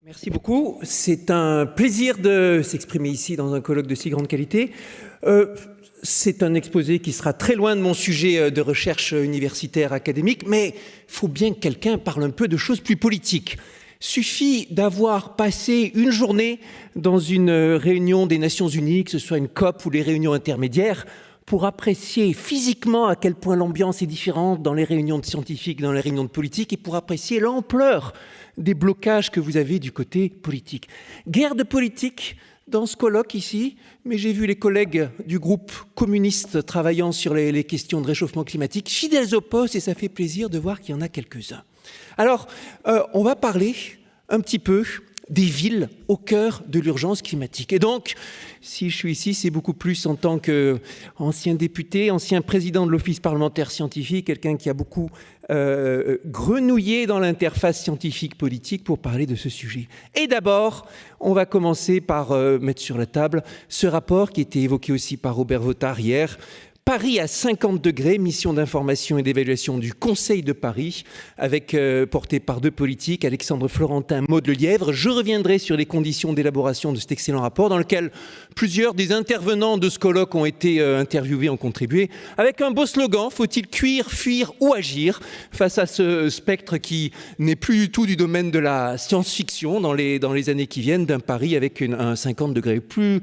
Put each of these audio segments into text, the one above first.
Merci beaucoup. C'est un plaisir de s'exprimer ici dans un colloque de si grande qualité. C'est un exposé qui sera très loin de mon sujet de recherche universitaire académique, mais il faut bien que quelqu'un parle un peu de choses plus politiques. Suffit d'avoir passé une journée dans une réunion des Nations Unies, que ce soit une COP ou les réunions intermédiaires, pour apprécier physiquement à quel point l'ambiance est différente dans les réunions de scientifiques, dans les réunions de politiques, et pour apprécier l'ampleur des blocages que vous avez du côté politique. Guerre de politique dans ce colloque ici, mais j'ai vu les collègues du groupe communiste travaillant sur les questions de réchauffement climatique, fidèles au poste, et ça fait plaisir de voir qu'il y en a quelques-uns. Alors, on va parler un petit peu des villes au cœur de l'urgence climatique. Et donc, si je suis ici, c'est beaucoup plus en tant qu'ancien député, ancien président de l'Office parlementaire scientifique, quelqu'un qui a beaucoup grenouillé dans l'interface scientifique-politique pour parler de ce sujet. Et d'abord, on va commencer par mettre sur la table ce rapport qui était évoqué aussi par Robert Votard hier, Paris à 50 degrés, mission d'information et d'évaluation du Conseil de Paris, avec porté par deux politiques, Alexandre Florentin, Maud Lelièvre. Je reviendrai sur les conditions d'élaboration de cet excellent rapport, dans lequel plusieurs des intervenants de ce colloque ont été interviewés, ont contribué, avec un beau slogan, faut-il cuire, fuir ou agir, face à ce spectre qui n'est plus du tout du domaine de la science-fiction dans les années qui viennent, d'un Paris avec un 50 degrés. Plus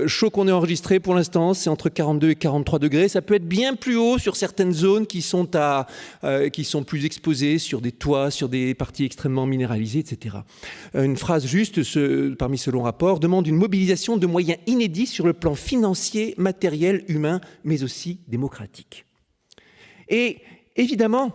chaud qu'on ait enregistré pour l'instant, c'est entre 42 et 43 degrés. Ça peut être bien plus haut sur certaines zones qui sont plus exposées, sur des toits, sur des parties extrêmement minéralisées, etc. Une phrase juste, parmi ce long rapport, demande une mobilisation de moyens inédits sur le plan financier, matériel, humain, mais aussi démocratique. Et évidemment,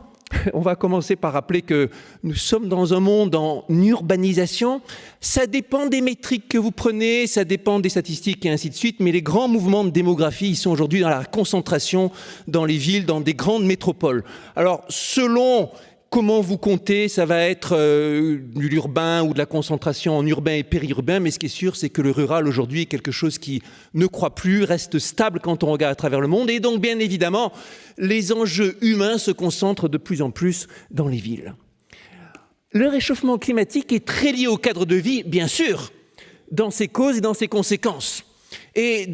on va commencer par rappeler que nous sommes dans un monde en urbanisation. Ça dépend des métriques que vous prenez, ça dépend des statistiques et ainsi de suite, mais les grands mouvements de démographie, ils sont aujourd'hui dans la concentration dans les villes, dans des grandes métropoles. Alors, selon comment vous comptez, ça va être de l'urbain ou de la concentration en urbain et périurbain, mais ce qui est sûr, c'est que le rural aujourd'hui est quelque chose qui ne croît plus, reste stable quand on regarde à travers le monde, et donc bien évidemment, les enjeux humains se concentrent de plus en plus dans les villes. Le réchauffement climatique est très lié au cadre de vie, bien sûr, dans ses causes et dans ses conséquences. Et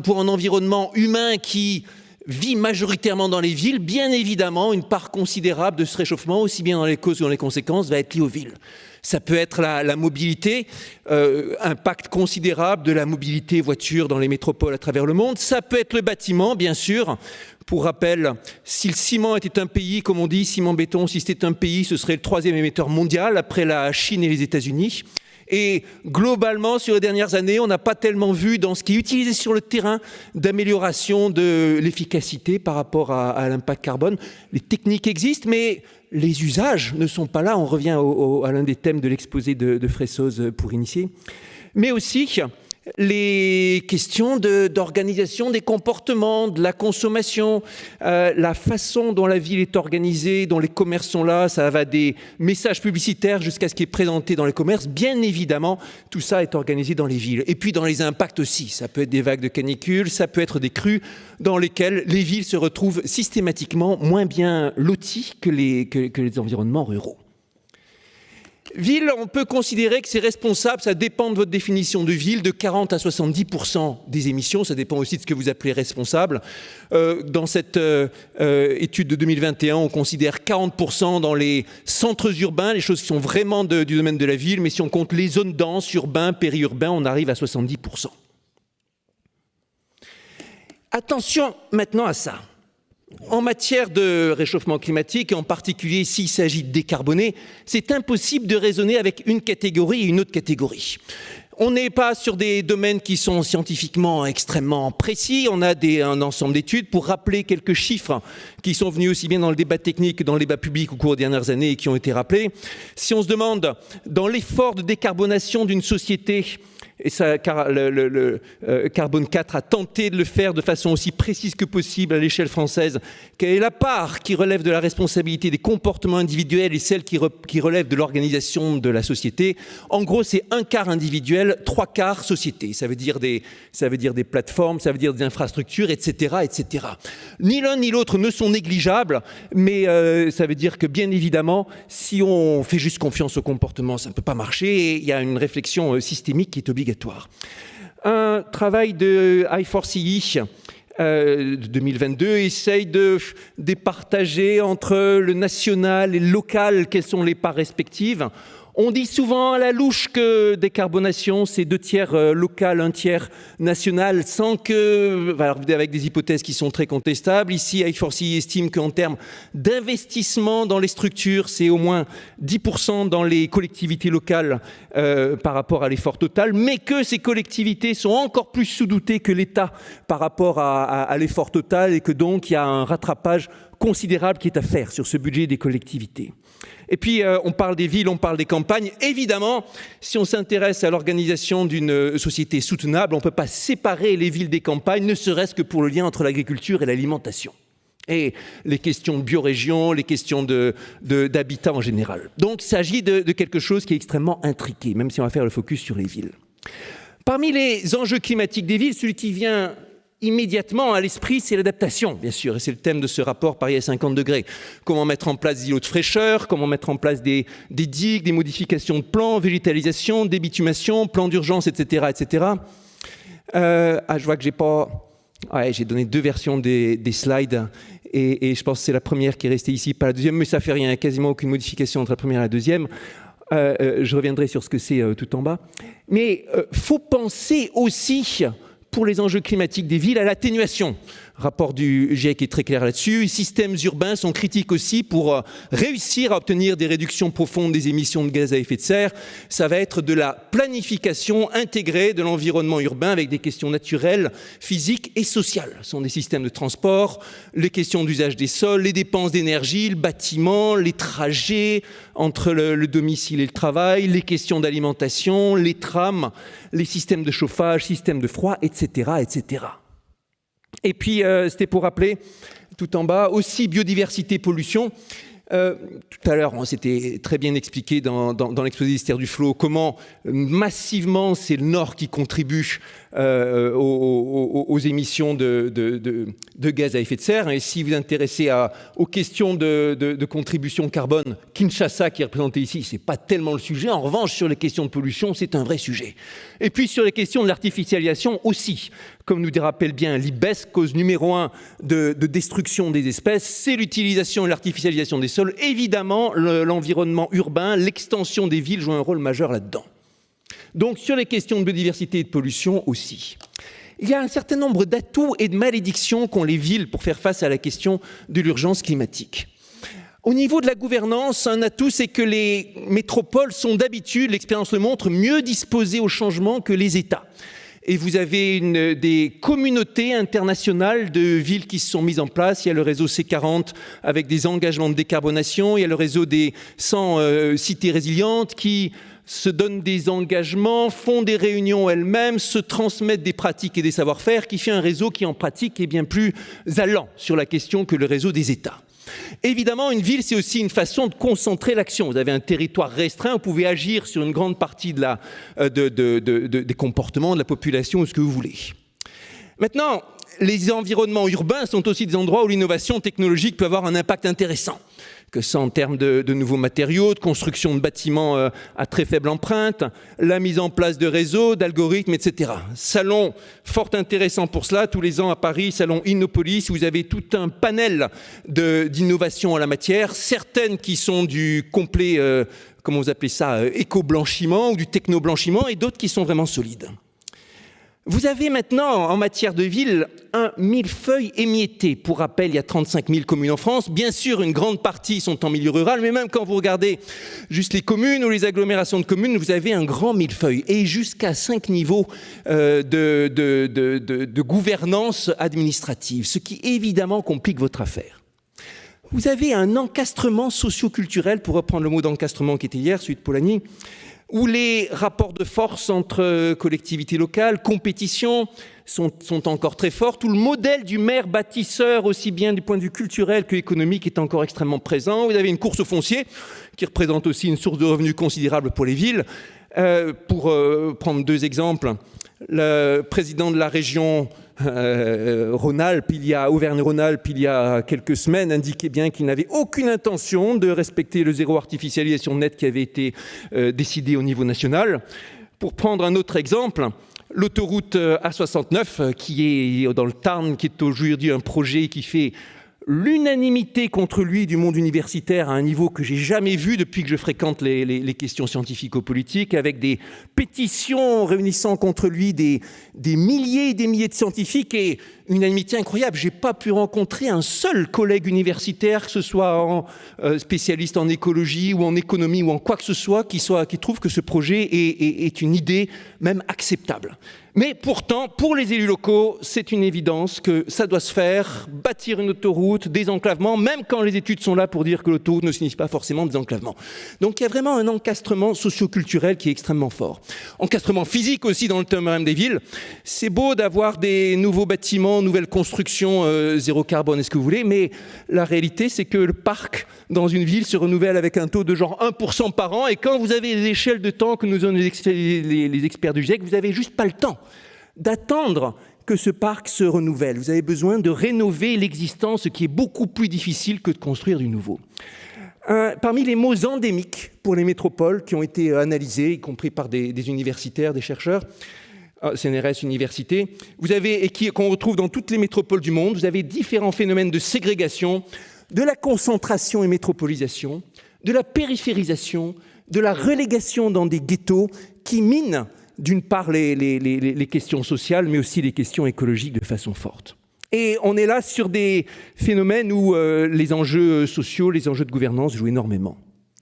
pour un environnement humain qui vit majoritairement dans les villes, bien évidemment, une part considérable de ce réchauffement, aussi bien dans les causes que dans les conséquences, va être liée aux villes. Ça peut être la mobilité, impact considérable de la mobilité voiture dans les métropoles à travers le monde. Ça peut être le bâtiment, bien sûr. Pour rappel, si le ciment était un pays, comme on dit, ciment-béton, si c'était un pays, ce serait le 3e émetteur mondial après la Chine et les États-Unis. Et globalement, sur les dernières années, on n'a pas tellement vu dans ce qui est utilisé sur le terrain d'amélioration de l'efficacité par rapport à l'impact carbone. Les techniques existent, mais les usages ne sont pas là. On revient à l'un des thèmes de l'exposé de Fressoz pour initier. Mais aussi les questions d'organisation des comportements, de la consommation, la façon dont la ville est organisée, dont les commerces sont là, ça va des messages publicitaires jusqu'à ce qui est présenté dans les commerces. Bien évidemment, tout ça est organisé dans les villes. Et puis dans les impacts aussi, ça peut être des vagues de canicule, ça peut être des crues dans lesquelles les villes se retrouvent systématiquement moins bien loties que les environnements ruraux. Ville, on peut considérer que c'est responsable, ça dépend de votre définition de ville, de 40 à 70% des émissions, ça dépend aussi de ce que vous appelez responsable. Dans cette étude de 2021, on considère 40% dans les centres urbains, les choses qui sont vraiment du domaine de la ville, mais si on compte les zones denses, urbains, périurbains, on arrive à 70%. Attention maintenant à ça. En matière de réchauffement climatique, et en particulier s'il s'agit de décarboner, c'est impossible de raisonner avec une catégorie et une autre catégorie. On n'est pas sur des domaines qui sont scientifiquement extrêmement précis. On a un ensemble d'études pour rappeler quelques chiffres qui sont venus aussi bien dans le débat technique que dans le débat public au cours des dernières années et qui ont été rappelés. Si on se demande, dans l'effort de décarbonation d'une société, Et ça, car Carbone 4 a tenté de le faire de façon aussi précise que possible à l'échelle française. Quelle est la part qui relève de la responsabilité des comportements individuels et celle qui relève de l'organisation de la société? En gros, c'est 1/4 individuel, 3/4 société. Ça veut dire des plateformes, ça veut dire des infrastructures, etc., etc. Ni l'un ni l'autre ne sont négligeables, mais ça veut dire que, bien évidemment, si on fait juste confiance au comportement, ça ne peut pas marcher, et il y a une réflexion systémique qui est obligatoire. Un travail de I4CE 2022 essaye de départager entre le national et le local quelles sont les parts respectives. On dit souvent à la louche que décarbonation, c'est 2/3 local, 1/3 national, sans que, avec des hypothèses qui sont très contestables. Ici, I4CE estime qu'en termes d'investissement dans les structures, c'est au moins 10% dans les collectivités locales par rapport à l'effort total, mais que ces collectivités sont encore plus sous-dotées que l'État par rapport à l'effort total, et que donc il y a un rattrapage considérable qui est à faire sur ce budget des collectivités. Et puis, on parle des villes, on parle des campagnes. Évidemment, si on s'intéresse à l'organisation d'une société soutenable, on ne peut pas séparer les villes des campagnes, ne serait-ce que pour le lien entre l'agriculture et l'alimentation. Et les questions de biorégion, les questions d'habitat en général. Donc, il s'agit de quelque chose qui est extrêmement intriqué, même si on va faire le focus sur les villes. Parmi les enjeux climatiques des villes, celui qui vient immédiatement à l'esprit, c'est l'adaptation, bien sûr, et c'est le thème de ce rapport Paris à 50 degrés. Comment mettre en place des îlots de fraîcheur, comment mettre en place des digues, des modifications de plans, végétalisation, débitumation, plans d'urgence, etc., etc. Je vois que j'ai pas... Ouais, j'ai donné 2 versions des slides, et je pense que c'est la première qui est restée ici, pas la deuxième, mais ça fait rien, il n'y a quasiment aucune modification entre la première et la deuxième. Je reviendrai sur ce que c'est tout en bas. Mais faut penser aussi, pour les enjeux climatiques des villes, à l'atténuation. Rapport du GIEC est très clair là-dessus. Les systèmes urbains sont critiques aussi pour réussir à obtenir des réductions profondes des émissions de gaz à effet de serre. Ça va être de la planification intégrée de l'environnement urbain avec des questions naturelles, physiques et sociales. Ce sont des systèmes de transport, les questions d'usage des sols, les dépenses d'énergie, le bâtiment, les trajets entre le domicile et le travail, les questions d'alimentation, les trams, les systèmes de chauffage, systèmes de froid, etc., etc. Et puis, c'était pour rappeler, tout en bas, aussi biodiversité, pollution. Tout à l'heure, c'était très bien expliqué dans l'exposé d'Esther Duflo, comment massivement c'est le Nord qui contribue aux émissions de gaz à effet de serre. Et si vous vous intéressez aux questions de contribution carbone, Kinshasa qui est représenté ici, c'est pas tellement le sujet. En revanche, sur les questions de pollution, c'est un vrai sujet. Et puis sur les questions de l'artificialisation aussi. Comme nous rappelle bien l'IPBES, cause numéro 1 de destruction des espèces, c'est l'utilisation et l'artificialisation des sols. Évidemment, l'environnement urbain, l'extension des villes joue un rôle majeur là-dedans. Donc sur les questions de biodiversité et de pollution aussi. Il y a un certain nombre d'atouts et de malédictions qu'ont les villes pour faire face à la question de l'urgence climatique. Au niveau de la gouvernance, un atout, c'est que les métropoles sont d'habitude, l'expérience le montre, mieux disposées au changement que les États. Et vous avez des communautés internationales de villes qui se sont mises en place. Il y a le réseau C40 avec des engagements de décarbonation. Il y a le réseau des 100 cités résilientes qui se donnent des engagements, font des réunions elles-mêmes, se transmettent des pratiques et des savoir-faire, qui fait un réseau qui en pratique est bien plus allant sur la question que le réseau des États. Évidemment, une ville, c'est aussi une façon de concentrer l'action. Vous avez un territoire restreint, vous pouvez agir sur une grande partie des comportements de la population ou ce que vous voulez. Maintenant, les environnements urbains sont aussi des endroits où l'innovation technologique peut avoir un impact intéressant. Que ce soit en termes de nouveaux matériaux, de construction de bâtiments à très faible empreinte, la mise en place de réseaux, d'algorithmes, etc. Salon fort intéressant pour cela, tous les ans à Paris, salon Innopolis, où vous avez tout un panel d'innovations en la matière, certaines qui sont du complet, comment vous appelez ça, éco-blanchiment ou du techno-blanchiment, et d'autres qui sont vraiment solides. Vous avez maintenant, en matière de ville, un millefeuille émietté. Pour rappel, il y a 35 000 communes en France. Bien sûr, une grande partie sont en milieu rural, mais même quand vous regardez juste les communes ou les agglomérations de communes, vous avez un grand millefeuille et jusqu'à 5 niveaux de gouvernance administrative, ce qui évidemment complique votre affaire. vous avez un encastrement socio-culturel, pour reprendre le mot d'encastrement qui était hier, celui de Polanyi, où les rapports de force entre collectivités locales, compétition, sont encore très forts. Tout le modèle du maire bâtisseur, aussi bien du point de vue culturel que économique, est encore extrêmement présent. Vous avez une course au foncier, qui représente aussi une source de revenus considérable pour les villes. Pour prendre deux exemples, le président de la région Rhône-Alpes, Auvergne-Rhône-Alpes, il y a quelques semaines, indiquait bien qu'il n'avait aucune intention de respecter le zéro artificialisation nette qui avait été décidé au niveau national. Pour prendre un autre exemple, l'autoroute A69, qui est dans le Tarn, qui est aujourd'hui un projet qui fait l'unanimité contre lui du monde universitaire à un niveau que j'ai jamais vu depuis que je fréquente les questions scientifico-politiques, avec des pétitions réunissant contre lui des milliers et des milliers de scientifiques et une unanimité incroyable. J'ai pas pu rencontrer un seul collègue universitaire, que ce soit spécialiste en écologie ou en économie ou en quoi que ce soit, qui trouve que ce projet est une idée même acceptable. Mais pourtant, pour les élus locaux, c'est une évidence que ça doit se faire, bâtir une autoroute, désenclavement, même quand les études sont là pour dire que l'autoroute ne signifie pas forcément désenclavement. Donc il y a vraiment un encastrement socio-culturel qui est extrêmement fort. Encastrement physique aussi dans le thème même des villes. C'est beau d'avoir des nouveaux bâtiments, nouvelles constructions, zéro carbone et ce que vous voulez, mais la réalité, c'est que le parc dans une ville se renouvelle avec un taux de genre 1% par an, et quand vous avez les échelles de temps que nous donnent les experts du GIEC, vous n'avez juste pas le temps d'attendre que ce parc se renouvelle. Vous avez besoin de rénover l'existant, ce qui est beaucoup plus difficile que de construire du nouveau. Parmi les mots endémiques pour les métropoles qui ont été analysés, y compris par des universitaires, des chercheurs, CNRS Université, vous avez, et qu'on retrouve dans toutes les métropoles du monde, vous avez différents phénomènes de ségrégation, de la concentration et métropolisation, de la périphérisation, de la relégation dans des ghettos qui minent d'une part les questions sociales, mais aussi les questions écologiques de façon forte. Et on est là sur des phénomènes où les enjeux sociaux, les enjeux de gouvernance jouent énormément.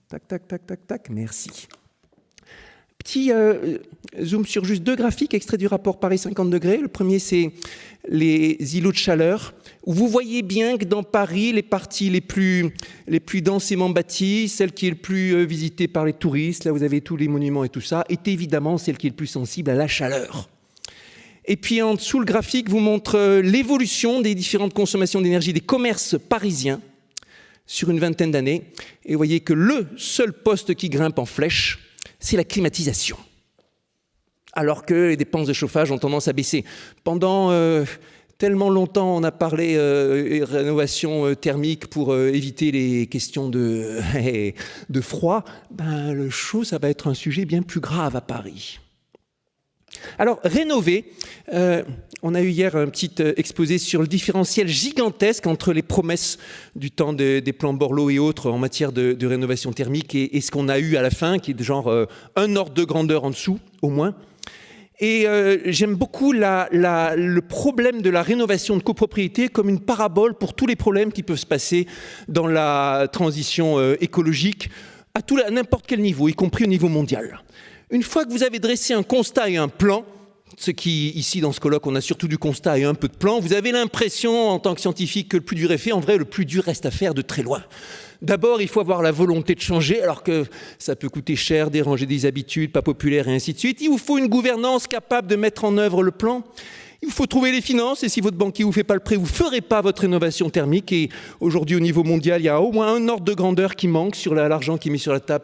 Tac, tac, tac, tac, tac, merci. Petit zoom sur juste deux graphiques extraits du rapport Paris 50 degrés. Le premier, c'est les îlots de chaleur, où vous voyez bien que dans Paris, les parties les plus densément bâties, celle qui est le plus visitée par les touristes, là vous avez tous les monuments et tout ça, est évidemment celle qui est le plus sensible à la chaleur. Et puis en dessous, le graphique vous montre l'évolution des différentes consommations d'énergie des commerces parisiens sur une vingtaine d'années. Et vous voyez que le seul poste qui grimpe en flèche, c'est la climatisation. Alors que les dépenses de chauffage ont tendance à baisser. Pendant tellement longtemps, on a parlé rénovation thermique pour éviter les questions de froid. Ben, le chaud, ça va être un sujet bien plus grave à Paris. Alors, rénover, on a eu hier un petit exposé sur le différentiel gigantesque entre les promesses du temps des plans Borloo et autres en matière de rénovation thermique et ce qu'on a eu à la fin, qui est de genre un ordre de grandeur en dessous, au moins. Et j'aime beaucoup le problème de la rénovation de copropriété comme une parabole pour tous les problèmes qui peuvent se passer dans la transition écologique à n'importe quel niveau, y compris au niveau mondial. Une fois que vous avez dressé un constat et un plan, ce qui, ici, dans ce colloque, on a surtout du constat et un peu de plan, vous avez l'impression, en tant que scientifique, que le plus dur est fait. En vrai, le plus dur reste à faire de très loin. D'abord, il faut avoir la volonté de changer, alors que ça peut coûter cher, déranger des habitudes, pas populaires, et ainsi de suite. Il vous faut une gouvernance capable de mettre en œuvre le plan. Il faut trouver les finances, et si votre banquier ne vous fait pas le prêt, vous ne ferez pas votre rénovation thermique. Et aujourd'hui, au niveau mondial, il y a au moins un ordre de grandeur qui manque sur l'argent qui est mis sur la table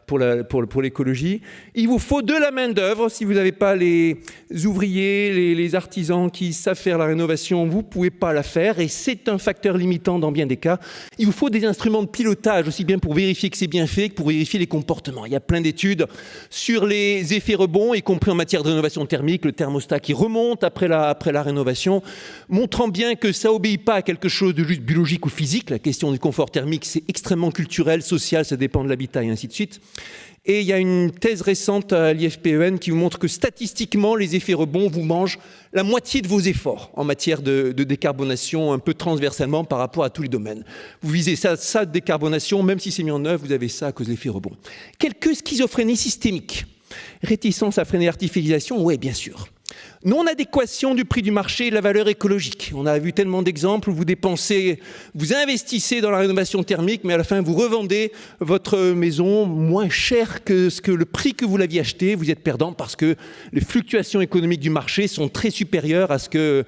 pour l'écologie. Il vous faut de la main-d'œuvre. Si vous n'avez pas les ouvriers, les artisans qui savent faire la rénovation, vous ne pouvez pas la faire. Et c'est un facteur limitant dans bien des cas. Il vous faut des instruments de pilotage, aussi bien pour vérifier que c'est bien fait que pour vérifier les comportements. Il y a plein d'études sur les effets rebonds, y compris en matière de rénovation thermique, le thermostat qui remonte après la rénovation, montrant bien que ça n'obéit pas à quelque chose de juste biologique ou physique. La question du confort thermique, c'est extrêmement culturel, social, ça dépend de l'habitat et ainsi de suite. Et il y a une thèse récente à l'IFPEN qui vous montre que statistiquement, les effets rebonds vous mangent la moitié de vos efforts en matière de décarbonation, un peu transversalement par rapport à tous les domaines. Vous visez ça de décarbonation, même si c'est mis en œuvre, vous avez ça à cause de l'effet rebond. Quelques schizophrénies systémiques. Réticence à freiner l'artificialisation, oui, bien sûr. Non-adéquation du prix du marché et de la valeur écologique. On a vu tellement d'exemples où vous investissez dans la rénovation thermique, mais à la fin, vous revendez votre maison moins cher que le prix que vous l'aviez acheté. Vous êtes perdant parce que les fluctuations économiques du marché sont très supérieures à ce que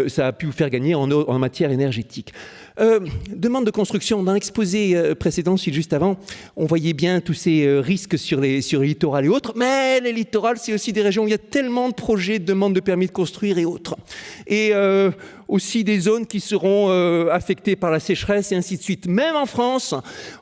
ça a pu vous faire gagner en matière énergétique. Demande de construction. Dans l'exposé précédent, juste avant, on voyait bien tous ces risques sur les littorales et autres, mais les littorales, c'est aussi des régions où il y a tellement de projets, de demandes de permis de construire et autres. Et aussi des zones qui seront affectées par la sécheresse et ainsi de suite. Même en France,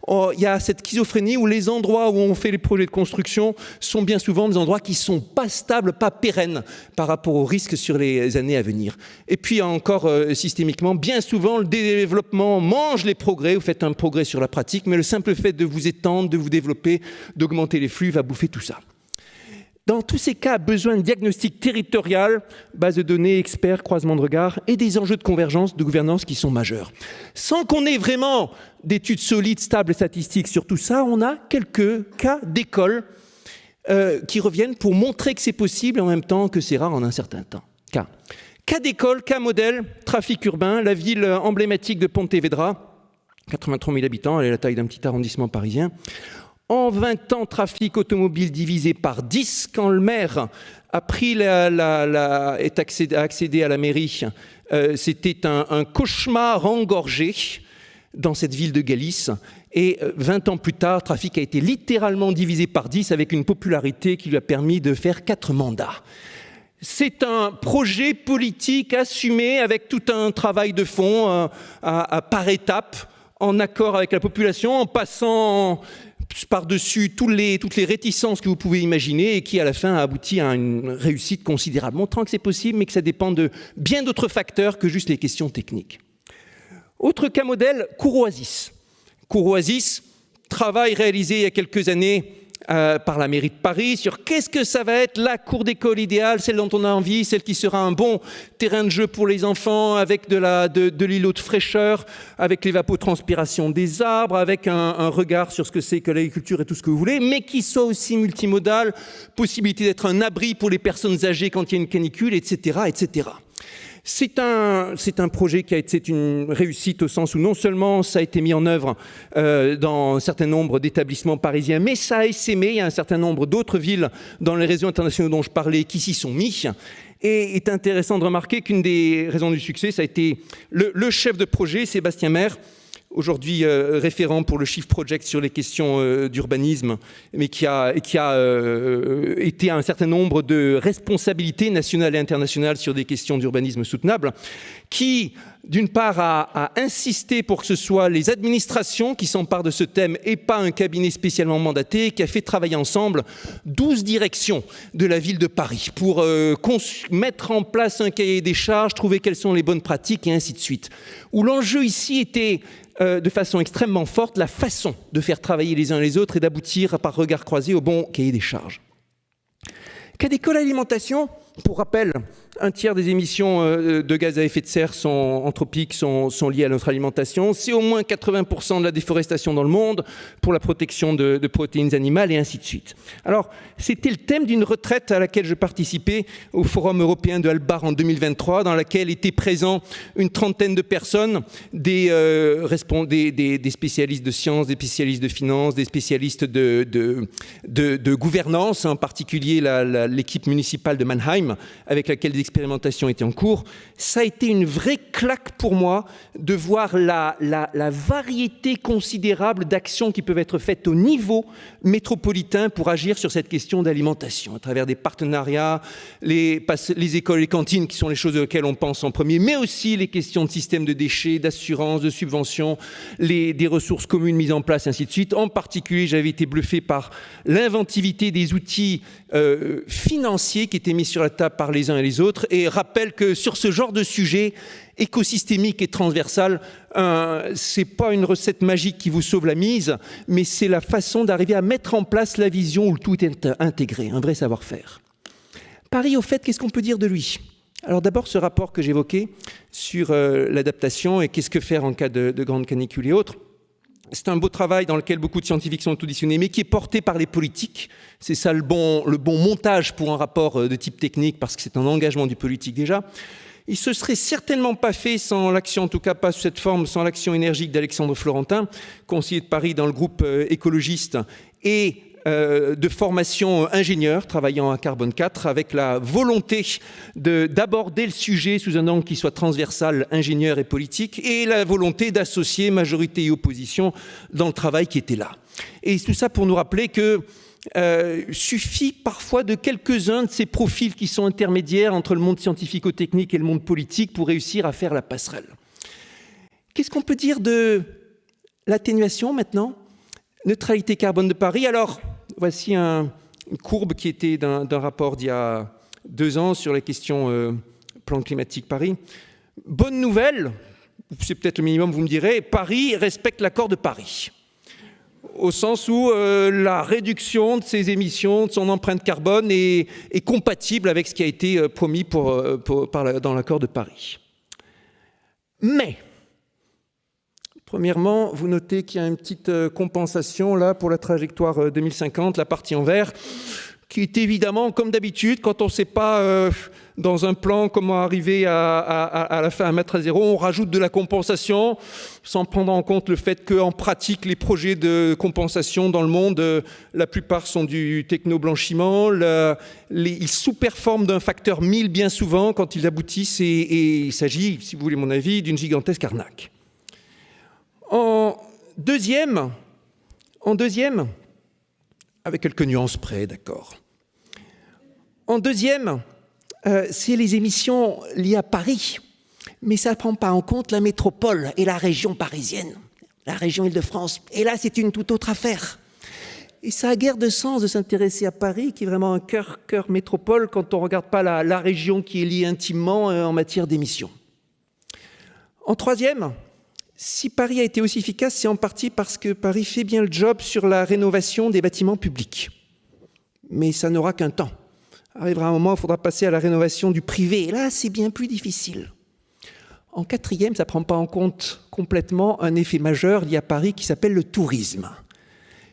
il y a cette schizophrénie où les endroits où on fait les projets de construction sont bien souvent des endroits qui ne sont pas stables, pas pérennes par rapport aux risques sur les années à venir. Et puis encore systémiquement, bien souvent, le développement mange les progrès. Vous faites un progrès sur la pratique, mais le simple fait de vous étendre, de vous développer, d'augmenter les flux va bouffer tout ça. Dans tous ces cas, besoin de diagnostic territorial, base de données, experts, croisement de regards et des enjeux de convergence, de gouvernance qui sont majeurs. Sans qu'on ait vraiment d'études solides, stables et statistiques sur tout ça, on a quelques cas d'écoles qui reviennent pour montrer que c'est possible et en même temps que c'est rare en un certain temps. Cas d'école, cas modèle, trafic urbain, la ville emblématique de Pontevedra, 83 000 habitants, elle est la taille d'un petit arrondissement parisien. En 20 ans, trafic automobile divisé par 10. Quand le maire a accédé à la mairie, c'était un cauchemar engorgé dans cette ville de Galice. Et 20 ans plus tard, trafic a été littéralement divisé par 10 avec une popularité qui lui a permis de faire 4 mandats. C'est un projet politique assumé avec tout un travail de fond par étapes, en accord avec la population, en passant par-dessus toutes les réticences que vous pouvez imaginer et qui, à la fin, a abouti à une réussite considérable, montrant que c'est possible, mais que ça dépend de bien d'autres facteurs que juste les questions techniques. Autre cas modèle, Courroisis. Courroisis, travail réalisé il y a quelques années par la mairie de Paris sur qu'est-ce que ça va être la cour d'école idéale, celle dont on a envie, celle qui sera un bon terrain de jeu pour les enfants, avec de l'îlot de fraîcheur, avec l'évapotranspiration des arbres, avec un regard sur ce que c'est que l'agriculture et tout ce que vous voulez, mais qui soit aussi multimodal, possibilité d'être un abri pour les personnes âgées quand il y a une canicule, etc., etc. C'est un projet qui a été une réussite au sens où non seulement ça a été mis en œuvre dans un certain nombre d'établissements parisiens, mais ça a essaimé. Il y a un certain nombre d'autres villes dans les réseaux internationaux dont je parlais qui s'y sont mis. Et il est intéressant de remarquer qu'une des raisons du succès, ça a été le chef de projet, Sébastien Maire, aujourd'hui référent pour le Shift Project sur les questions d'urbanisme, mais qui a été à un certain nombre de responsabilités nationales et internationales sur des questions d'urbanisme soutenable, qui, d'une part, a insisté pour que ce soit les administrations qui s'emparent de ce thème et pas un cabinet spécialement mandaté, qui a fait travailler ensemble 12 directions de la ville de Paris pour mettre en place un cahier des charges, trouver quelles sont les bonnes pratiques et ainsi de suite. Où l'enjeu ici était de façon extrêmement forte la façon de faire travailler les uns les autres et d'aboutir par regard croisé au bon cahier des charges. Cas d'école alimentation, pour rappel, un tiers des émissions de gaz à effet de serre anthropiques sont liées à notre alimentation. C'est au moins 80% de la déforestation dans le monde pour la protection de protéines animales et ainsi de suite. Alors, c'était le thème d'une retraite à laquelle je participais au Forum européen de Albar en 2023, dans laquelle étaient présents une trentaine de personnes, des spécialistes de sciences, des spécialistes de finances, des spécialistes de gouvernance, en particulier l'équipe municipale de Mannheim, avec laquelle des expérimentations étaient en cours. Ça a été une vraie claque pour moi de voir la variété considérable d'actions qui peuvent être faites au niveau métropolitain pour agir sur cette question d'alimentation, à travers des partenariats, les écoles et les cantines qui sont les choses auxquelles on pense en premier, mais aussi les questions de système de déchets, d'assurance, de subventions, des ressources communes mises en place, ainsi de suite. En particulier, j'avais été bluffé par l'inventivité des outils financiers qui étaient mis sur la table par les uns et les autres, et rappelle que sur ce genre de sujet écosystémique et transversal, c'est pas une recette magique qui vous sauve la mise, mais c'est la façon d'arriver à mettre en place la vision où tout est intégré, un vrai savoir-faire. Paris, au fait, qu'est-ce qu'on peut dire de lui ? Alors d'abord, ce rapport que j'évoquais sur l'adaptation et qu'est-ce que faire en cas de grande canicule et autres. c'est un beau travail dans lequel beaucoup de scientifiques sont auditionnés, mais qui est porté par les politiques. C'est ça le bon montage pour un rapport de type technique, parce que c'est un engagement du politique déjà. Il se serait certainement pas fait sans l'action, en tout cas pas sous cette forme, sans l'action énergique d'Alexandre Florentin, conseiller de Paris dans le groupe écologiste et de formation ingénieur travaillant à Carbone 4, avec la volonté d'aborder le sujet sous un angle qui soit transversal, ingénieur et politique, et la volonté d'associer majorité et opposition dans le travail qui était là. Et tout ça pour nous rappeler que suffit parfois de quelques-uns de ces profils qui sont intermédiaires entre le monde scientifico-technique et le monde politique pour réussir à faire la passerelle. Qu'est-ce qu'on peut dire de l'atténuation maintenant? Neutralité carbone de Paris. Alors, voici une courbe qui était d'un rapport d'il y a 2 ans sur les questions plan climatique Paris. Bonne nouvelle, c'est peut-être le minimum, vous me direz, Paris respecte l'accord de Paris. Au sens où la réduction de ses émissions, de son empreinte carbone est compatible avec ce qui a été promis dans l'accord de Paris. Mais, premièrement, vous notez qu'il y a une petite compensation là pour la trajectoire 2050, la partie en vert, qui est évidemment, comme d'habitude, quand on ne sait pas dans un plan comment arriver à la fin à mettre à zéro, on rajoute de la compensation sans prendre en compte le fait qu'en pratique, les projets de compensation dans le monde, la plupart sont du techno-blanchiment, ils sous-performent d'un facteur 1000 bien souvent quand ils aboutissent et il s'agit, si vous voulez mon avis, d'une gigantesque arnaque. En deuxième, avec quelques nuances près, d'accord. En deuxième, c'est les émissions liées à Paris, mais ça ne prend pas en compte la métropole et la région parisienne, la région Île-de-France. Et là, c'est une toute autre affaire. Et ça a guère de sens de s'intéresser à Paris, qui est vraiment un cœur métropole, quand on ne regarde pas la région qui est liée intimement en matière d'émissions. En troisième, si Paris a été aussi efficace, c'est en partie parce que Paris fait bien le job sur la rénovation des bâtiments publics. Mais ça n'aura qu'un temps. Arrivera un moment où il faudra passer à la rénovation du privé. Et là, c'est bien plus difficile. En quatrième, ça ne prend pas en compte complètement un effet majeur lié à Paris qui s'appelle le tourisme.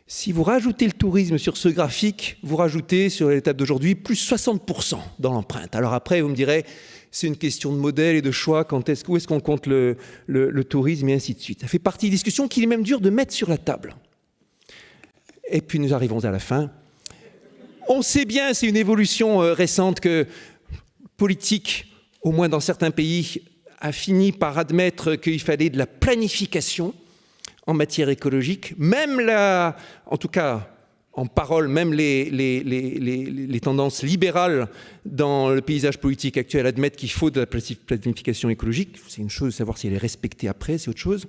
Si vous rajoutez le tourisme sur ce graphique, vous rajoutez sur l'étape d'aujourd'hui plus 60% dans l'empreinte. Alors après, vous me direz, c'est une question de modèle et de choix, où est-ce qu'on compte le tourisme et ainsi de suite. Ça fait partie des discussions qu'il est même dur de mettre sur la table. Et puis nous arrivons à la fin. On sait bien, c'est une évolution récente que politique, au moins dans certains pays, a fini par admettre qu'il fallait de la planification en matière écologique. Même en tout cas en parole, même les tendances libérales dans le paysage politique actuel admettent qu'il faut de la planification écologique. C'est une chose, savoir si elle est respectée après, c'est autre chose.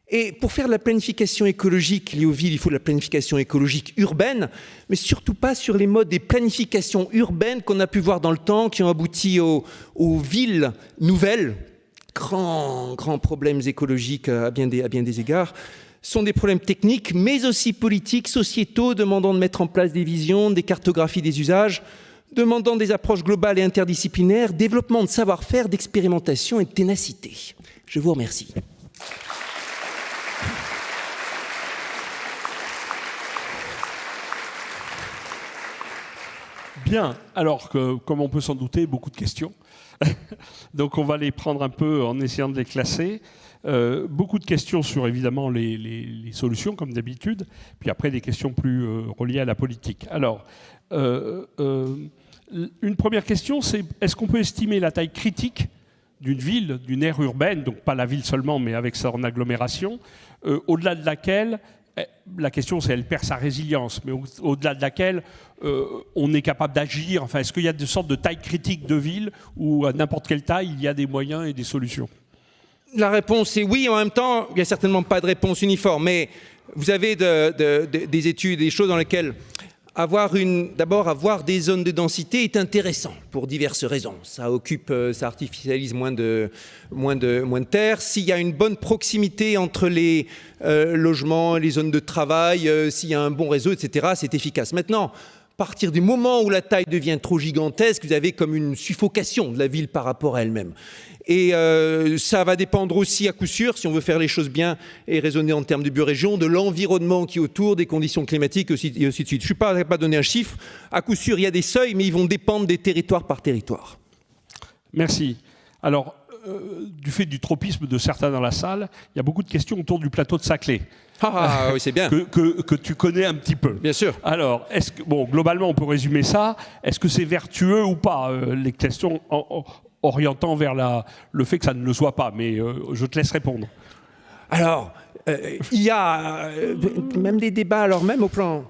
Et pour faire de la planification écologique liée aux villes, il faut de la planification écologique urbaine, mais surtout pas sur les modes des planifications urbaines qu'on a pu voir dans le temps, qui ont abouti aux villes nouvelles. Grands problèmes écologiques à bien des égards. Sont des problèmes techniques, mais aussi politiques, sociétaux, demandant de mettre en place des visions, des cartographies des usages, demandant des approches globales et interdisciplinaires, développement de savoir-faire, d'expérimentation et de ténacité. Je vous remercie. Bien, alors comme on peut s'en douter, beaucoup de questions. Donc on va les prendre un peu en essayant de les classer. Beaucoup de questions sur évidemment les solutions, comme d'habitude, puis après des questions plus reliées à la politique. Alors, une première question, c'est est-ce qu'on peut estimer la taille critique d'une ville, d'une aire urbaine, donc pas la ville seulement, mais avec son agglomération, au-delà de laquelle, la question c'est elle perd sa résilience, mais au-delà de laquelle on est capable d'agir. Enfin, est-ce qu'il y a des sortes de taille critique de ville où à n'importe quelle taille, il y a des moyens et des solutions? La réponse est oui. En même temps, il n'y a certainement pas de réponse uniforme. Mais vous avez des études, des choses dans lesquelles avoir des zones de densité est intéressant pour diverses raisons. Ça artificialise moins de terre. S'il y a une bonne proximité entre les logements, les zones de travail, s'il y a un bon réseau, etc., c'est efficace. Maintenant, à partir du moment où la taille devient trop gigantesque, vous avez comme une suffocation de la ville par rapport à elle-même. Et ça va dépendre aussi à coup sûr, si on veut faire les choses bien et raisonner en termes de biorégion, de l'environnement qui est autour, des conditions climatiques et aussi de suite. Je ne suis pas donner un chiffre. À coup sûr, il y a des seuils, mais ils vont dépendre des territoires par territoire. Merci. Alors, du fait du tropisme de certains dans la salle, il y a beaucoup de questions autour du plateau de Saclay. Ah oui, c'est bien. Que tu connais un petit peu. Bien sûr. Alors, globalement, on peut résumer ça. Est-ce que c'est vertueux ou pas les questions orientant vers le fait que ça ne le soit pas, mais je te laisse répondre. Alors, il y a même des débats, alors même au plan...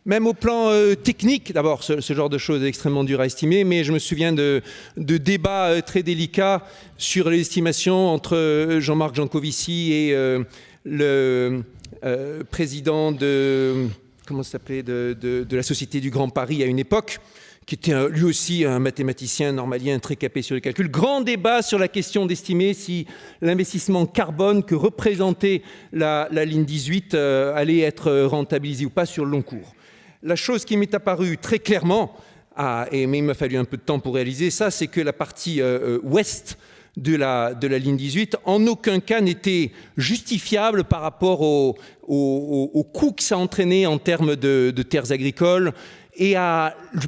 Même au plan technique, d'abord, ce genre de choses est extrêmement dur à estimer, mais je me souviens de débats très délicats sur les estimations entre Jean-Marc Jancovici et le président de la Société du Grand Paris à une époque, qui était lui aussi un mathématicien normalien très capé sur les calculs. Grand débat sur la question d'estimer si l'investissement carbone que représentait la ligne 18 allait être rentabilisé ou pas sur le long cours. La chose qui m'est apparue très clairement, mais il m'a fallu un peu de temps pour réaliser ça, c'est que la partie ouest de la ligne 18, en aucun cas n'était justifiable par rapport au coût que ça entraînait en termes de terres agricoles, et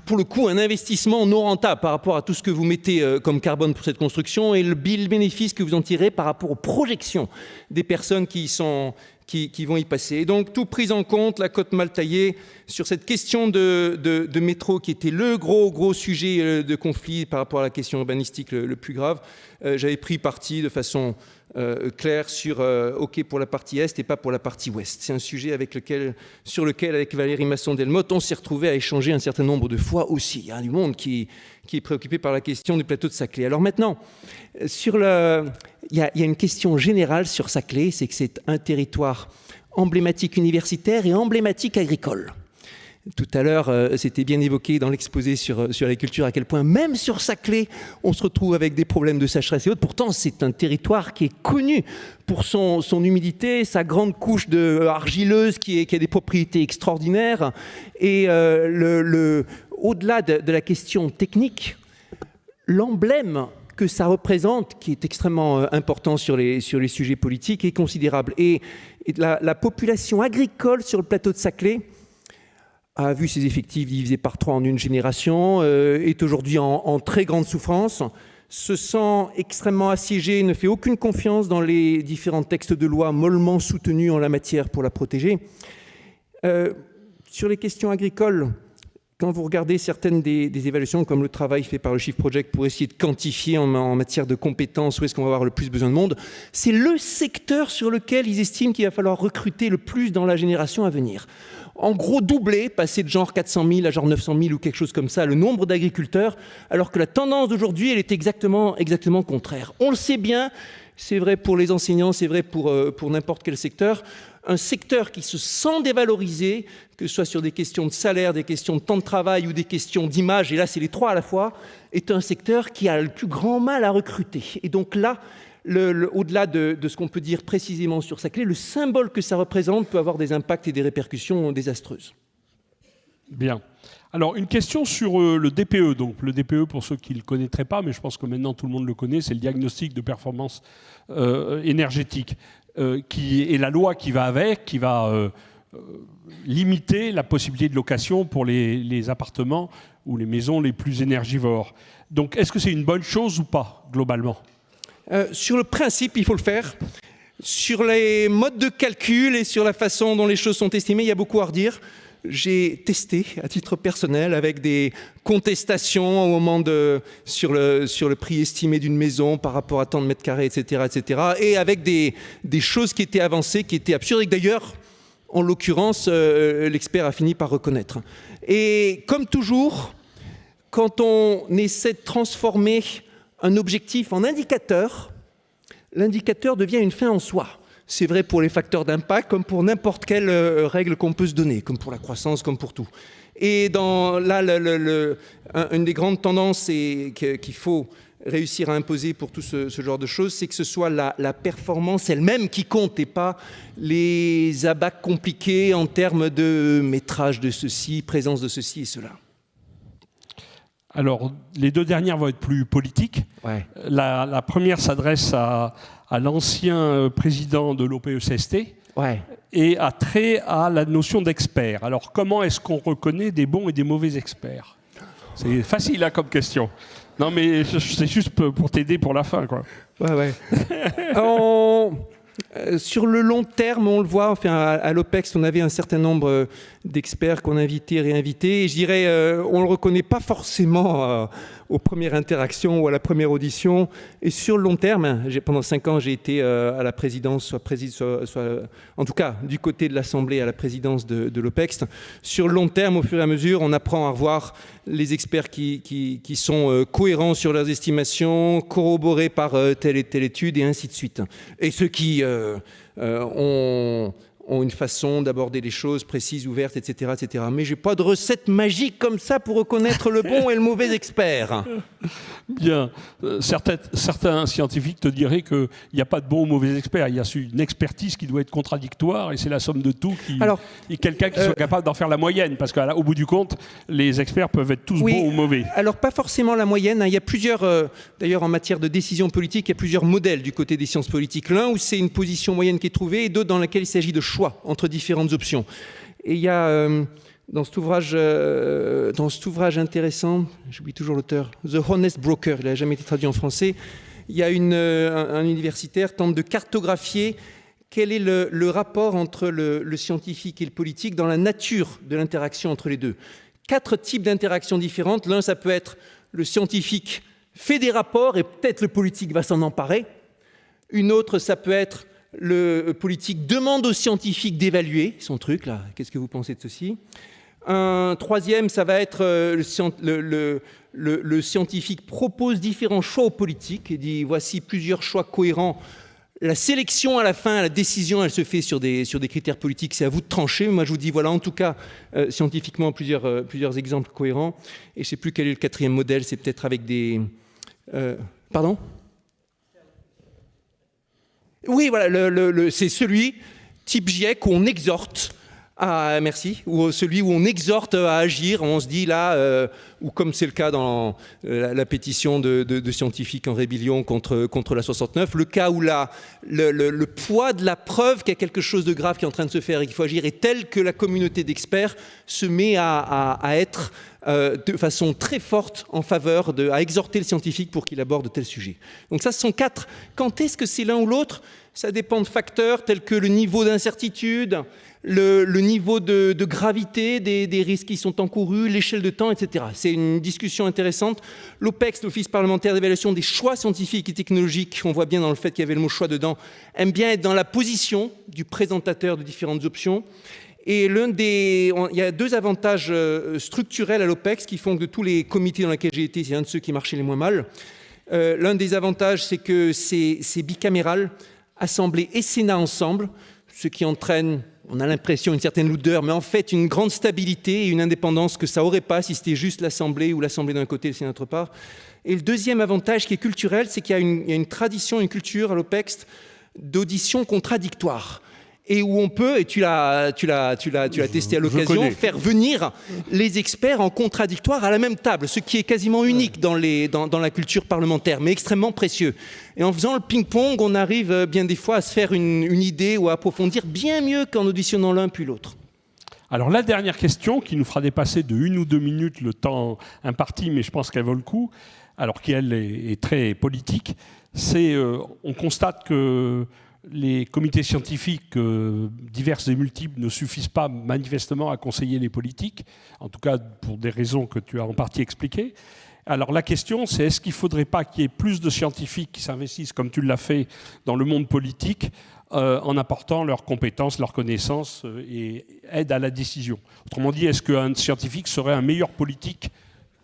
pour le coup, un investissement non rentable par rapport à tout ce que vous mettez comme carbone pour cette construction et le bénéfice que vous en tirez par rapport aux projections des personnes qui vont y passer. Et donc, tout pris en compte, la cote mal taillée, sur cette question de métro qui était le gros sujet de conflit par rapport à la question urbanistique le plus grave, j'avais pris parti de façon claire sur OK pour la partie Est et pas pour la partie Ouest. C'est un sujet sur lequel, avec Valérie Masson-Delmotte, on s'est retrouvé à échanger un certain nombre de fois aussi. Il y a du monde qui est préoccupé par la question du plateau de Saclay. Alors maintenant, il y a une question générale sur Saclay, c'est que c'est un territoire emblématique universitaire et emblématique agricole. Tout à l'heure, c'était bien évoqué dans l'exposé sur l'agriculture à quel point, même sur Saclay, on se retrouve avec des problèmes de sécheresse et autres. Pourtant, c'est un territoire qui est connu pour son humidité, sa grande couche argileuse qui a des propriétés extraordinaires. Et au-delà de la question technique, l'emblème que ça représente, qui est extrêmement important sur les sujets politiques, est considérable. Et la population agricole sur le plateau de Saclay a vu ses effectifs divisés par 3 en une génération, est aujourd'hui en très grande souffrance, se sent extrêmement assiégée, ne fait aucune confiance dans les différents textes de loi mollement soutenus en la matière pour la protéger. Sur les questions agricoles, quand vous regardez certaines des évaluations, comme le travail fait par le Shift Project pour essayer de quantifier en matière de compétences où est-ce qu'on va avoir le plus besoin de monde, c'est le secteur sur lequel ils estiment qu'il va falloir recruter le plus dans la génération à venir. En gros, doubler, passer de genre 400 000 à genre 900 000 ou quelque chose comme ça, le nombre d'agriculteurs, alors que la tendance d'aujourd'hui, elle est exactement contraire. On le sait bien, c'est vrai pour les enseignants, c'est vrai pour n'importe quel secteur. Un secteur qui se sent dévalorisé, que ce soit sur des questions de salaire, des questions de temps de travail ou des questions d'image, et là c'est les 3 à la fois, est un secteur qui a le plus grand mal à recruter. Et donc là, au-delà de ce qu'on peut dire précisément sur Saclay, le symbole que ça représente peut avoir des impacts et des répercussions désastreuses. Bien. Alors, une question sur le DPE. Donc, le DPE, pour ceux qui ne le connaîtraient pas, mais je pense que maintenant tout le monde le connaît, c'est le diagnostic de performance énergétique, qui est la loi qui va avec, qui va limiter la possibilité de location pour les appartements ou les maisons les plus énergivores. Donc, est-ce que c'est une bonne chose ou pas, globalement ? Sur le principe, il faut le faire. Sur les modes de calcul et sur la façon dont les choses sont estimées, il y a beaucoup à redire. J'ai testé à titre personnel avec des contestations au moment sur le prix estimé d'une maison par rapport à tant de mètres carrés, etc., et avec des choses qui étaient avancées, qui étaient absurdes, et que d'ailleurs, en l'occurrence, l'expert a fini par reconnaître. Et comme toujours, quand on essaie de transformer un objectif en indicateur, l'indicateur devient une fin en soi. C'est vrai pour les facteurs d'impact, comme pour n'importe quelle règle qu'on peut se donner, comme pour la croissance, comme pour tout. Et une des grandes tendances qu'il faut réussir à imposer pour tout ce genre de choses, c'est que ce soit la performance elle-même qui compte et pas les abacs compliqués en termes de métrage de ceci, présence de ceci et cela. Alors, les deux dernières vont être plus politiques. Ouais. La première s'adresse à l'ancien président de l'OPECST Ouais. et a trait à la notion d'expert. Alors, comment est-ce qu'on reconnaît des bons et des mauvais experts? C'est facile comme question. Non, mais c'est juste pour t'aider pour la fin, quoi. Ouais. Sur le long terme, on le voit, enfin, à l'OPEX, on avait un certain nombre d'experts qu'on invitait, réinvités. Et je dirais, on ne le reconnaît pas forcément aux premières interactions ou à la première audition. Et sur le long terme, pendant 5 ans, j'ai été à la présidence, soit en tout cas du côté de l'Assemblée à la présidence de l'OPEX. Sur le long terme, au fur et à mesure, on apprend à revoir les experts qui sont cohérents sur leurs estimations, corroborés par telle et telle étude, et ainsi de suite. Et ceux qui ont une façon d'aborder les choses précises, ouvertes, etc. etc. Mais je n'ai pas de recette magique comme ça pour reconnaître le bon et le mauvais expert. Bien. Certains scientifiques te diraient qu'il n'y a pas de bons ou mauvais experts. Il y a une expertise qui doit être contradictoire et c'est la somme de tout et quelqu'un qui soit capable d'en faire la moyenne. Parce qu'au bout du compte, les experts peuvent être tous bons ou mauvais. Alors, pas forcément la moyenne. Il y a plusieurs, d'ailleurs en matière de décision politique, il y a plusieurs modèles du côté des sciences politiques. L'un où c'est une position moyenne qui est trouvée et d'autres dans laquelle il s'agit de choix entre différentes options. Et il y a dans cet ouvrage intéressant, j'oublie toujours l'auteur, The Honest Broker, il n'a jamais été traduit en français, il y a un universitaire tente de cartographier quel est le rapport entre le scientifique et le politique dans la nature de l'interaction entre les deux. 4 types d'interactions différentes. L'un, ça peut être le scientifique fait des rapports et peut-être le politique va s'en emparer. Une autre, ça peut être le politique demande aux scientifiques d'évaluer son truc, là. Qu'est-ce que vous pensez de ceci? Un troisième, ça va être le scientifique propose différents choix aux politiques et dit voici plusieurs choix cohérents. La sélection à la fin, la décision, elle se fait sur des critères politiques. C'est à vous de trancher. Moi, je vous dis, voilà, en tout cas, scientifiquement, plusieurs exemples cohérents. Et je ne sais plus quel est le 4e modèle. C'est peut-être avec des... Pardon? Oui, voilà, c'est celui, type GIEC, où on exhorte merci, ou celui où on exhorte à agir, on se dit là, ou comme c'est le cas dans la pétition de scientifiques en rébellion contre la 69, le cas où le poids de la preuve qu'il y a quelque chose de grave qui est en train de se faire et qu'il faut agir est tel que la communauté d'experts se met à être de façon très forte en faveur à exhorter le scientifique pour qu'il aborde tel sujet. Donc ça, ce sont 4. Quand est-ce que c'est l'un ou l'autre? Ça dépend de facteurs tels que le niveau d'incertitude, le niveau de gravité des risques qui sont encourus, l'échelle de temps, etc. C'est une discussion intéressante. L'OPEX, l'Office parlementaire d'évaluation des choix scientifiques et technologiques, on voit bien dans le fait qu'il y avait le mot choix dedans, aime bien être dans la position du présentateur de différentes options. Et il y a 2 avantages structurels à l'OPEX qui font que de tous les comités dans lesquels j'ai été, c'est un de ceux qui marchait les moins mal. L'un des avantages, c'est que c'est bicaméral, Assemblée et Sénat ensemble, ce qui entraîne, on a l'impression, une certaine lourdeur, mais en fait une grande stabilité et une indépendance que ça n'aurait pas si c'était juste l'Assemblée ou l'Assemblée d'un côté et le Sénat d'autre part. Et le deuxième avantage qui est culturel, c'est qu'il y a une tradition, une culture à l'OPEX d'audition contradictoire. Et où on peut, et tu l'as testé à l'occasion, faire venir les experts en contradictoire à la même table, ce qui est quasiment unique dans la culture parlementaire, mais extrêmement précieux. Et en faisant le ping-pong, on arrive bien des fois à se faire une idée ou à approfondir bien mieux qu'en auditionnant l'un puis l'autre. Alors la dernière question, qui nous fera dépasser de 1 ou 2 minutes le temps imparti, mais je pense qu'elle vaut le coup, alors qu'elle est très politique, c'est on constate que les comités scientifiques divers et multiples ne suffisent pas manifestement à conseiller les politiques, en tout cas pour des raisons que tu as en partie expliquées. Alors la question, c'est est-ce qu'il ne faudrait pas qu'il y ait plus de scientifiques qui s'investissent, comme tu l'as fait, dans le monde politique, en apportant leurs compétences, leurs connaissances et aide à la décision. Autrement dit, est-ce qu'un scientifique serait un meilleur politique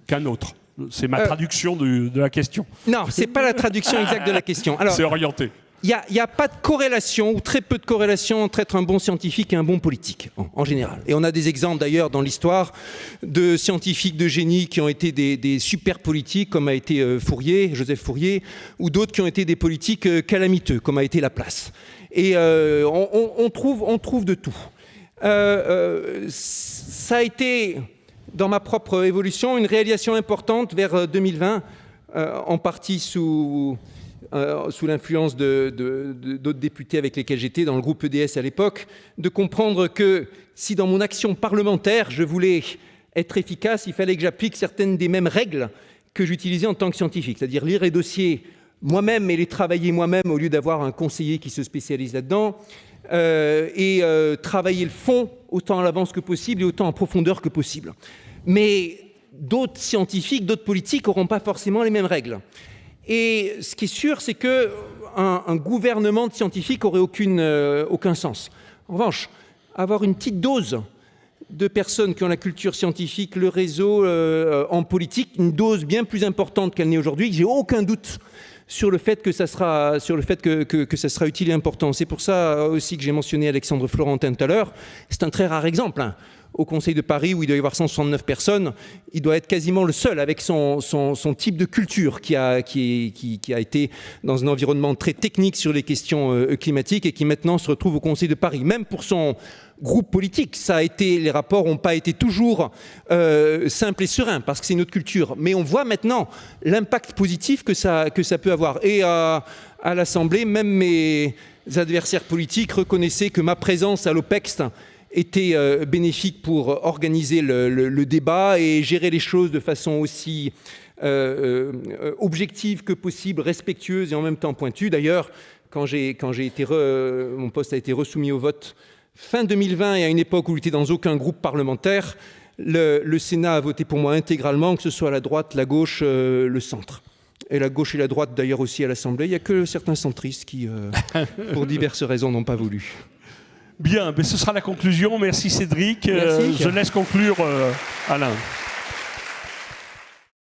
qu'un autre? C'est ma traduction de la question. Non, ce n'est pas la traduction exacte de la question. C'est orienté. Il n'y a pas de corrélation, ou très peu de corrélation, entre être un bon scientifique et un bon politique, en général. Et on a des exemples d'ailleurs dans l'histoire de scientifiques de génie qui ont été des super politiques, comme a été Joseph Fourier, ou d'autres qui ont été des politiques calamiteux, comme a été Laplace. Et on trouve de tout. Ça a été dans ma propre évolution, une réalisation importante vers 2020, en partie sous l'influence d'autres députés avec lesquels j'étais dans le groupe EDS à l'époque, de comprendre que si dans mon action parlementaire, je voulais être efficace, il fallait que j'applique certaines des mêmes règles que j'utilisais en tant que scientifique, c'est-à-dire lire les dossiers moi-même et les travailler moi-même au lieu d'avoir un conseiller qui se spécialise là-dedans, et travailler le fond autant à l'avance que possible et autant en profondeur que possible. Mais d'autres scientifiques, d'autres politiques n'auront pas forcément les mêmes règles. Et ce qui est sûr, c'est qu'un gouvernement de scientifiques n'aurait aucun sens. En revanche, avoir une petite dose de personnes qui ont la culture scientifique, le réseau en politique, une dose bien plus importante qu'elle n'est aujourd'hui, j'ai aucun doute sur le fait que ça sera utile et important. C'est pour ça aussi que j'ai mentionné Alexandre Florentin tout à l'heure. C'est un très rare exemple. Au Conseil de Paris, où il doit y avoir 169 personnes, il doit être quasiment le seul avec son type de culture qui a été dans un environnement très technique sur les questions climatiques et qui maintenant se retrouve au Conseil de Paris. Même pour son groupe politique, les rapports n'ont pas été toujours simples et sereins parce que c'est une autre culture. Mais on voit maintenant l'impact positif que ça peut avoir. Et à l'Assemblée, même mes adversaires politiques reconnaissaient que ma présence à l'OPEX était bénéfique pour organiser le débat et gérer les choses de façon aussi objective que possible, respectueuse et en même temps pointue. D'ailleurs, quand mon poste a été resoumis au vote fin 2020 et à une époque où il n'était dans aucun groupe parlementaire, le Sénat a voté pour moi intégralement, que ce soit la droite, la gauche, le centre. Et la gauche et la droite d'ailleurs aussi à l'Assemblée. Il n'y a que certains centristes qui, pour diverses raisons, n'ont pas voulu. Bien, mais ce sera la conclusion. Merci Cédric. Merci. Je laisse conclure Alain.